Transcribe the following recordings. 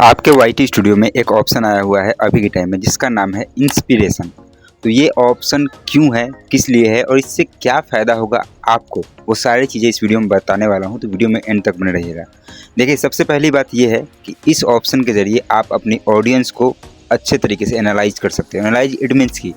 आपके YT studio में एक ऑप्शन आया हुआ है अभी के टाइम में जिसका नाम है इंस्पिरेशन। तो ये ऑप्शन क्यों है, किस लिए है और इससे क्या फ़ायदा होगा आपको, वो सारी चीज़ें इस वीडियो में बताने वाला हूँ। तो वीडियो में एंड तक बने रहिएगा। देखिए, सबसे पहली बात ये है कि इस ऑप्शन के ज़रिए आप अपनी ऑडियंस को अच्छे तरीके से एनालाइज कर सकते हैं। एनालाइज इट मीन्स कि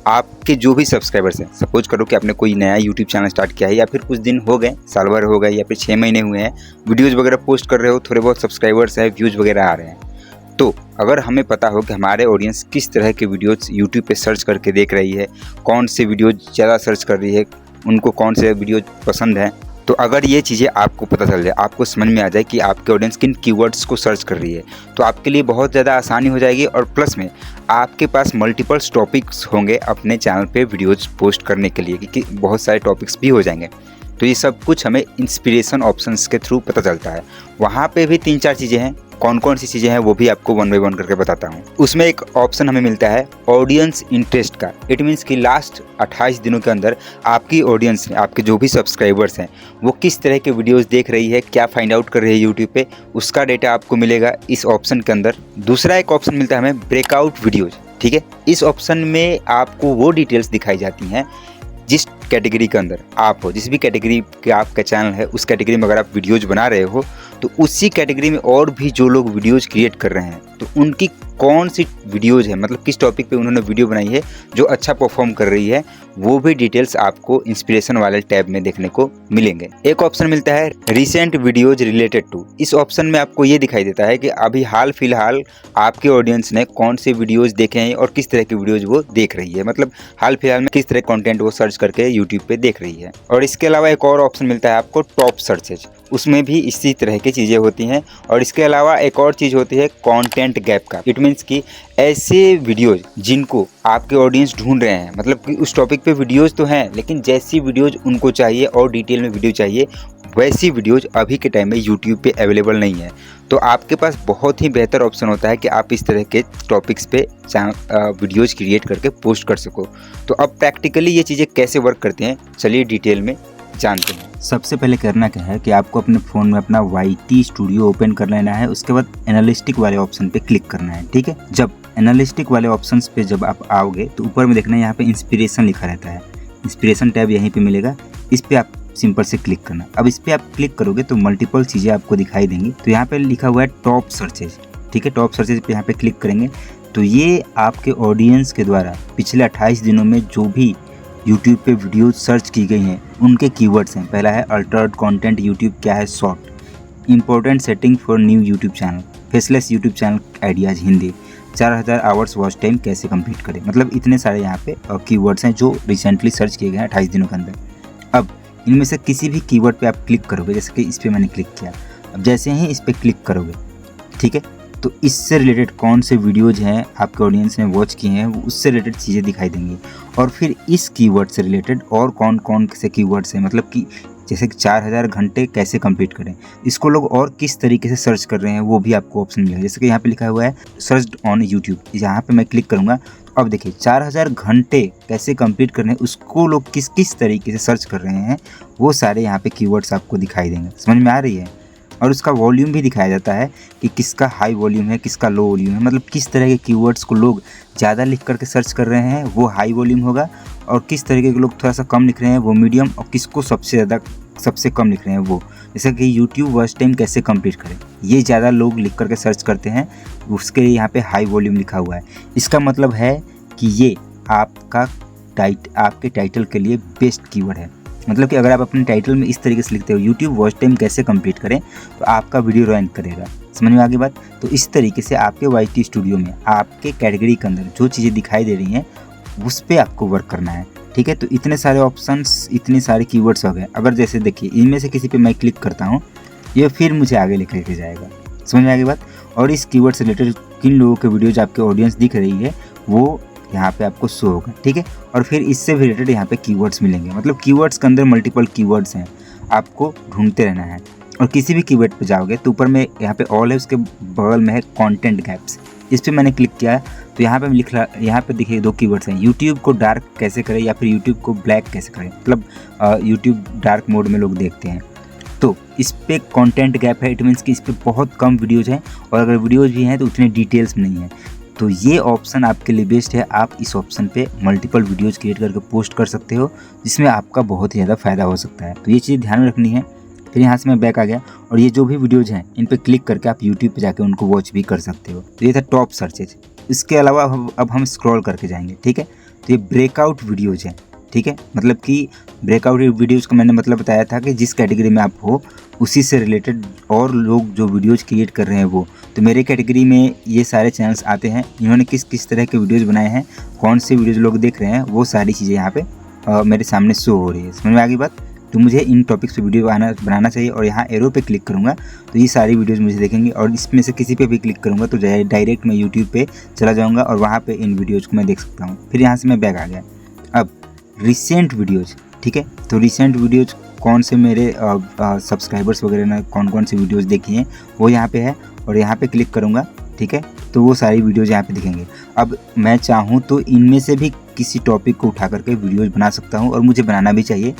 आपके जो भी सब्सक्राइबर्स हैं, सपोज करो कि आपने कोई नया यूट्यूब चैनल स्टार्ट किया है या फिर कुछ दिन हो गए, साल भर हो गए या फिर 6 महीने हुए हैं, वीडियोज़ वगैरह पोस्ट कर रहे हो, थोड़े बहुत सब्सक्राइबर्स हैं, व्यूज़ वगैरह आ रहे हैं। तो अगर हमें पता हो कि हमारे ऑडियंस किस तरह के वीडियोज़ यूट्यूब पे सर्च करके देख रही है, कौन से वीडियोज़ ज़्यादा सर्च कर रही है, उनको कौन से वीडियोज़ पसंद हैं, तो अगर ये चीज़ें आपको पता चल जाए, आपको समझ में आ जाए कि आपके ऑडियंस किन कीवर्ड्स को सर्च कर रही है, तो आपके लिए बहुत ज़्यादा आसानी हो जाएगी और प्लस में आपके पास मल्टीपल्स टॉपिक्स होंगे अपने चैनल पे वीडियोज़ पोस्ट करने के लिए, क्योंकि बहुत सारे टॉपिक्स भी हो जाएंगे। तो ये सब कुछ हमें इंस्पिरेशन ऑप्शंस के थ्रू पता चलता है। वहाँ पे भी 3-4 चीज़ें हैं, कौन कौन सी चीज़ें हैं वो भी आपको वन बाय वन करके बताता हूँ। उसमें एक ऑप्शन हमें मिलता है ऑडियंस इंटरेस्ट का। इट मीन्स कि लास्ट 28 दिनों के अंदर आपकी ऑडियंस ने, आपके जो भी सब्सक्राइबर्स हैं, वो किस तरह के वीडियोज़ देख रही है, क्या फाइंड आउट कर रही है यूट्यूब पे, उसका डेटा आपको मिलेगा इस ऑप्शन के अंदर। दूसरा एक ऑप्शन मिलता है हमें ब्रेकआउट वीडियोज़। ठीक है, इस ऑप्शन में आपको वो डिटेल्स दिखाई जाती हैं जिस कैटेगरी के अंदर आप हो, जिस भी कैटेगरी का आपका चैनल है, उस कैटेगरी में अगर आप वीडियोज़ बना रहे हो तो उसी कैटेगरी में और भी जो लोग वीडियोज़ क्रिएट कर रहे हैं, तो उनकी कौन सी वीडियोज़ है, मतलब किस टॉपिक पे उन्होंने वीडियो बनाई है जो अच्छा परफॉर्म कर रही है, वो भी डिटेल्स आपको इंस्पिरेशन वाले टैब में देखने को मिलेंगे। एक ऑप्शन मिलता है रिसेंट वीडियोज़ रिलेटेड टू। इस ऑप्शन में आपको ये दिखाई देता है कि अभी हाल फिलहाल आपके ऑडियंस ने कौन से वीडियोज़ देखे हैं और किस तरह की वीडियोज़ वो देख रही है, मतलब हाल फिलहाल में किस तरह कंटेंट वो सर्च करके यूट्यूब पे देख रही है। और इसके अलावा एक और ऑप्शन मिलता है आपको टॉप सर्चेज, उसमें भी इसी तरह की चीज़ें होती हैं। और इसके अलावा एक और चीज़ होती है कंटेंट गैप का। इट मीन्स कि ऐसे वीडियोज़ जिनको आपके ऑडियंस ढूंढ रहे हैं, मतलब कि उस टॉपिक पे वीडियोज़ तो हैं लेकिन जैसी वीडियोज़ उनको चाहिए और डिटेल में वीडियो चाहिए, वैसी वीडियोज़ अभी के टाइम में यूट्यूब पे अवेलेबल नहीं है। तो आपके पास बहुत ही बेहतर ऑप्शन होता है कि आप इस तरह के टॉपिक्स पे वीडियोज़ क्रिएट करके पोस्ट कर सको। तो अब प्रैक्टिकली ये चीज़ें कैसे वर्क करती हैं, चलिए डिटेल में जानते हैं। सबसे पहले करना क्या है कि आपको अपने फ़ोन में अपना वाईटी स्टूडियो ओपन कर लेना है। उसके बाद एनालिस्टिक वाले ऑप्शन पे क्लिक करना है। ठीक है, जब एनालिस्टिक वाले ऑप्शंस पे जब आप आओगे तो ऊपर में देखना है यहाँ पे इंस्पिरेशन लिखा रहता है। इंस्पिरेशन टैब यहीं पे मिलेगा, इस पे आप सिंपल से क्लिक करना। अब इस पे आप क्लिक करोगे तो मल्टीपल चीज़ें आपको दिखाई देंगी। तो यहाँ पे लिखा हुआ है टॉप सर्चेज। ठीक है, टॉप सर्चेज पे यहाँ पे क्लिक करेंगे तो ये आपके ऑडियंस के द्वारा पिछले 28 दिनों में जो भी यूट्यूब पे वीडियो सर्च की गई हैं उनके कीवर्ड्स हैं। पहला है अल्टर्ड कंटेंट, यूट्यूब क्या है short, important setting for new YouTube channel, faceless YouTube channel ideas Hindi, 4000 hours watch time कैसे कंप्लीट करें। मतलब इतने सारे यहाँ पे कीवर्ड्स हैं जो रिसेंटली सर्च किए गए हैं 28 दिनों के अंदर। अब इनमें से किसी भी कीवर्ड पे आप क्लिक करोगे, जैसे कि इस पर मैंने क्लिक किया, अब जैसे ही इस पर क्लिक करोगे, ठीक है, तो इससे रिलेटेड कौन से वीडियोज़ हैं आपके ऑडियंस ने वॉच किए हैं, वो उससे रिलेटेड चीज़ें दिखाई देंगी। और फिर इस कीवर्ड से रिलेटेड और कौन कौन से कीवर्ड्स हैं, मतलब कि जैसे कि 4000 घंटे कैसे कंप्लीट करें, इसको लोग और किस तरीके से सर्च कर रहे हैं वो भी आपको ऑप्शन मिलेगा। जैसे कि यहाँ पे लिखा हुआ है सर्च ऑन यूट्यूब, यहाँ पे मैं क्लिक करूँगा तो अब देखिए 4000 घंटे कैसे कंप्लीट करने हैं उसको लोग किस किस तरीके से सर्च कर रहे हैं, वो सारे यहाँ पे कीवर्ड्स आपको दिखाई देंगे। समझ में आ रही है? और उसका वॉल्यूम भी दिखाया जाता है कि किसका हाई वॉल्यूम है, किसका लो वॉल्यूम है, मतलब किस तरह के कीवर्ड्स को लोग ज़्यादा लिख करके सर्च कर रहे हैं वो हाई वॉल्यूम होगा, और किस तरीके के लोग थोड़ा सा कम लिख रहे हैं वो मीडियम, और किसको सबसे कम लिख रहे हैं वो, जैसे कि यूट्यूब वॉच टाइम कैसे कंप्लीट करें, ये ज़्यादा लोग लिख करके सर्च करते हैं, उसके लिए यहाँ पे हाई वॉल्यूम लिखा हुआ है। इसका मतलब है कि ये आपके टाइटल के लिए बेस्ट कीवर्ड है। मतलब कि अगर आप अपने टाइटल में इस तरीके से लिखते हो यूट्यूब वॉच टाइम कैसे कंप्लीट करें, तो आपका वीडियो रैंक करेगा। समझ में आ गई बात? तो इस तरीके से आपके वाईटी स्टूडियो में आपके कैटेगरी के अंदर जो चीज़ें दिखाई दे रही हैं उस पर आपको वर्क करना है। ठीक है, तो इतने सारे ऑप्शंस, इतने सारे कीवर्ड्स हो गए। अगर जैसे देखिए इनमें से किसी पे मैं क्लिक करता हूँ, ये फिर मुझे आगे लेकर के जाएगा। समझ में आ गई बात? और इस कीवर्ड से रिलेटेड किन लोगों के वीडियोज आपके ऑडियंस दिख रही है वो यहाँ पे आपको शो होगा। ठीक है, और फिर इससे भी रिलेटेड यहाँ पे कीवर्ड्स मिलेंगे। मतलब कीवर्ड्स के अंदर मल्टीपल कीवर्ड्स हैं, आपको ढूंढते रहना है। और किसी भी कीवर्ड पे जाओगे तो ऊपर में यहाँ पे ऑल है, उसके बगल में है कंटेंट गैप्स, इस पर मैंने क्लिक किया तो यहाँ पे यहाँ पे देखिए 2 कीवर्ड्स हैं, यूट्यूब को डार्क कैसे करें या फिर यूट्यूब को ब्लैक कैसे करें, मतलब यूट्यूब डार्क मोड में लोग देखते हैं। तो इस पे कंटेंट गैप है, इट मीन्स कि इस पे बहुत कम वीडियोज़ हैं और अगर वीडियोज़ भी हैं तो उतने डिटेल्स में नहीं है। तो ये ऑप्शन आपके लिए बेस्ट है। आप इस ऑप्शन पे मल्टीपल वीडियोज़ क्रिएट करके पोस्ट कर सकते हो, जिसमें आपका बहुत ही ज़्यादा फ़ायदा हो सकता है। तो ये चीज़ ध्यान में रखनी है। फिर यहाँ से मैं बैक आ गया और ये जो भी वीडियोज़ हैं इन पे क्लिक करके आप यूट्यूब पे जाके उनको वॉच भी कर सकते हो। तो ये था टॉप सर्चेज। इसके अलावा अब हम स्क्रॉल करके जाएंगे, ठीक है। तो ये ब्रेकआउट वीडियोज़ हैं, ठीक है। मतलब कि ब्रेकआउट वीडियोज़ को मैंने मतलब बताया था कि जिस कैटेगरी में आप हो उसी से रिलेटेड और लोग जो वीडियोज़ क्रिएट कर रहे हैं वो। तो मेरे कैटेगरी में ये सारे चैनल्स आते हैं, इन्होंने किस किस तरह के वीडियोज़ बनाए हैं, कौन से वीडियोज़ लोग देख रहे हैं, वो सारी चीज़ें यहाँ पे मेरे सामने शो हो रही है। समझ में आ गई बात। तो मुझे इन टॉपिक्स पे वीडियो बनाना चाहिए और यहाँ एरो पे क्लिक करूँगा तो ये सारी वीडियोज़ मुझे देखेंगे और इसमें से किसी पे भी क्लिक करूँगा तो डायरेक्ट मैं यूट्यूब पे चला जाऊँगा और वहाँ पे इन वीडियोज़ को मैं देख सकता हूँ। फिर यहाँ से मैं बैक आ गया। अब रिसेंट वीडियोज़, ठीक है। तो रिसेंट वीडियोज़ कौन से मेरे सब्सक्राइबर्स वगैरह ने कौन कौन सी वीडियोज़ देखी हैं वो यहाँ पे है और यहाँ पे क्लिक करूँगा, ठीक है। तो वो सारी वीडियोज़ यहाँ पे दिखेंगे। अब मैं चाहूँ तो इनमें से भी किसी टॉपिक को उठा करके वीडियोज़ बना सकता हूँ और मुझे बनाना भी चाहिए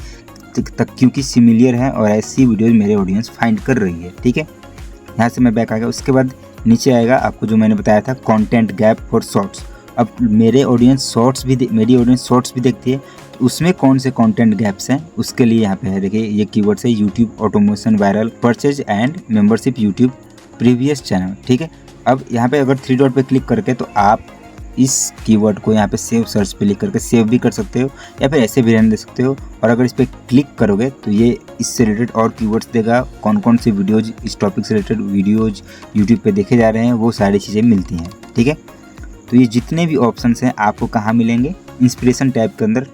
तक, क्योंकि सिमिलियर है और ऐसी वीडियोज़ मेरे ऑडियंस फाइंड कर रही है, ठीक है। यहाँ से मैं बैक आ गया। उसके बाद नीचे आएगा आपको जो मैंने बताया था कंटेंट गैप फॉर शॉर्ट्स। अब मेरी ऑडियंस शॉर्ट्स भी देखती है, तो उसमें कौन से कंटेंट गैप्स हैं उसके लिए यहाँ पे है। देखिए ये कीवर्ड्स है YouTube automation, viral, purchase and membership, YouTube previous channel, ठीक है। अब यहाँ पे अगर 3 डॉट पे क्लिक करके तो आप इस कीवर्ड को यहाँ पे सेव सर्च पे क्लिक करके सेव भी कर सकते हो या फिर ऐसे भी रहने दे सकते हो। और अगर इस पर क्लिक करोगे तो ये इससे रिलेटेड और कीवर्ड्स देगा, कौन कौन सी वीडियोज़ इस टॉपिक से रिलेटेड वीडियोज़ यूट्यूब पे देखे जा रहे हैं वो सारी चीज़ें मिलती हैं, ठीक है। तो ये जितने भी ऑप्शंस हैं आपको कहाँ मिलेंगे, इंस्पिरेशन टैब के अंदर,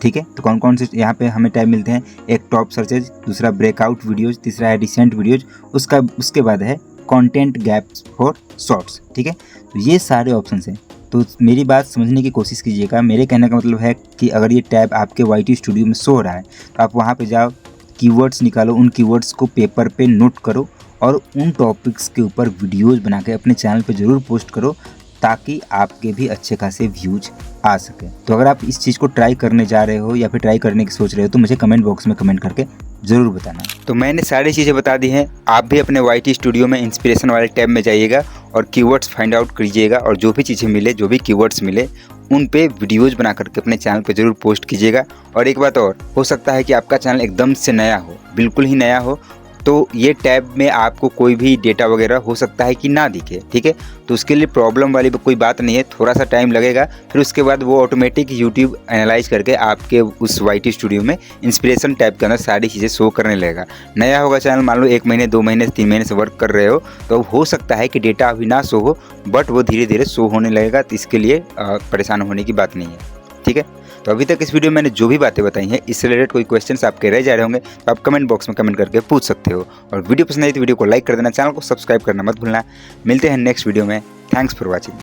ठीक है। तो कौन कौन से यहाँ पे हमें टैब मिलते हैं, एक टॉप सर्चेज, दूसरा ब्रेकआउट वीडियोज़, तीसरा है रिसेंट वीडियोज़, उसके बाद है कंटेंट गैप्स फॉर शॉर्ट्स, ठीक है। तो ये सारे ऑप्शंस हैं। तो मेरी बात समझने की कोशिश कीजिएगा। मेरे कहने का मतलब है कि अगर ये टैब आपके YT स्टूडियो में शो हो रहा है तो आप वहाँ पे जाओ, कीवर्ड्स निकालो, उन कीवर्ड्स को पेपर पे नोट करो और उन टॉपिक्स के ऊपर वीडियोज़ बना के अपने चैनल पे ज़रूर पोस्ट करो ताकि आपके भी अच्छे खासे व्यूज आ सके। तो अगर आप इस चीज़ को ट्राई करने जा रहे हो या फिर ट्राई करने की सोच रहे हो तो मुझे कमेंट बॉक्स में कमेंट करके ज़रूर बताना। तो मैंने सारी चीज़ें बता दी हैं। आप भी अपने YT स्टूडियो में इंस्पिरेशन वाले टैब में जाइएगा और कीवर्ड्स फाइंड आउट कीजिएगा और जो भी चीज़ें मिले, जो भी कीवर्ड्स मिले उन पे वीडियोज़ बना करके अपने चैनल पे ज़रूर पोस्ट कीजिएगा। और एक बात और, हो सकता है कि आपका चैनल एकदम से नया हो, बिल्कुल ही नया हो, तो ये टैब में आपको कोई भी डेटा वगैरह हो सकता है कि ना दिखे, ठीक है। तो उसके लिए प्रॉब्लम वाली कोई बात नहीं है, थोड़ा सा टाइम लगेगा, फिर उसके बाद वो ऑटोमेटिक यूट्यूब एनालाइज करके आपके उस YT स्टूडियो में इंस्पिरेशन टैब के अंदर सारी चीज़ें शो करने लगेगा। नया होगा चैनल, मान लो 1 महीने 2 महीने 3 महीने से वर्क कर रहे हो तो हो सकता है कि डेटा अभी ना शो हो, बट वो धीरे धीरे शो होने लगेगा। तो इसके लिए परेशान होने की बात नहीं है, ठीक है। तो अभी तक इस वीडियो में मैंने जो भी बातें बताई हैं इससे रिलेटेड कोई क्वेश्चंस आपके रह जा रहे होंगे तो आप कमेंट बॉक्स में कमेंट करके पूछ सकते हो। और वीडियो पसंद आई तो वीडियो को लाइक कर देना, चैनल को सब्सक्राइब करना मत भूलना। मिलते हैं नेक्स्ट वीडियो में। Thanks for watching.